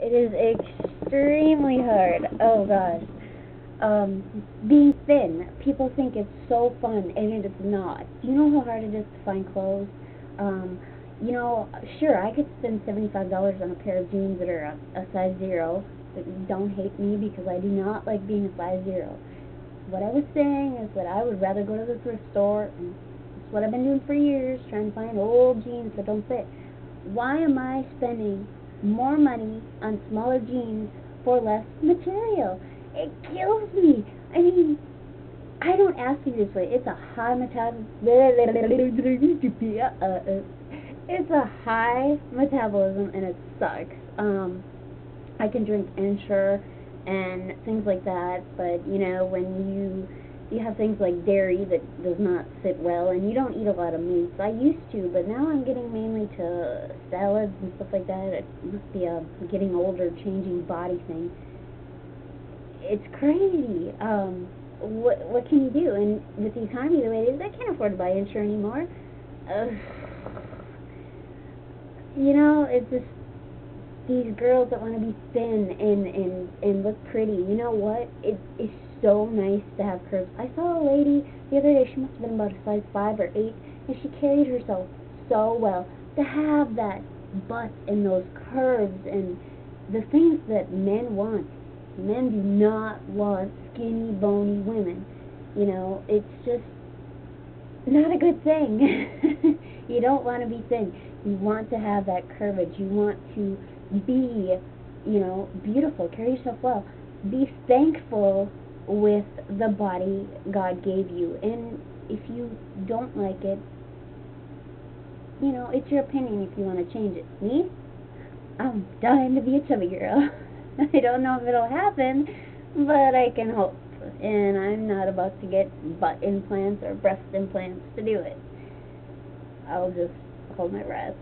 It is extremely hard. Oh gosh. Being thin, people think it's so fun, and it is not. Do you know how hard it is to find clothes? Um, sure, I could spend $75 on a pair of jeans that are a size zero. But don't hate me because I do not like being a size zero. What I was saying is that I would rather go to the thrift store, and that's what I've been doing for years, trying to find old jeans that don't fit. Why am I spending more money on smaller jeans for less material? It kills me. I mean, I don't ask you this way. It's a high metabolism. It's a high metabolism, and it sucks. I can drink Ensure and things like that, but when you have things like dairy that does not sit well, and you don't eat a lot of meats. I used to, but now I'm getting mainly to salads and stuff like that. It must be a getting older, changing body thing. It's crazy. What can you do? And with the economy the way it is, I can't afford to buy Ensure anymore. Uh, it's just these girls that want to be thin and look pretty. You know what? It is so nice to have curves. I saw a lady the other day. She must have been about a size 5 or 8, and she carried herself so well. To have that butt and those curves and the things that men want. Men do not want skinny, bony women. It's just not a good thing. You don't want to be thin. You want to have that curvage. You want to be, beautiful. Carry yourself well. Be thankful with the body God gave you. And if you don't like it, it's your opinion if you want to change it. Me, I'm dying to be a chubby girl. I don't know if it'll happen, but I can hope. And I'm not about to get butt implants or breast implants to do it. I'll just hold my breath.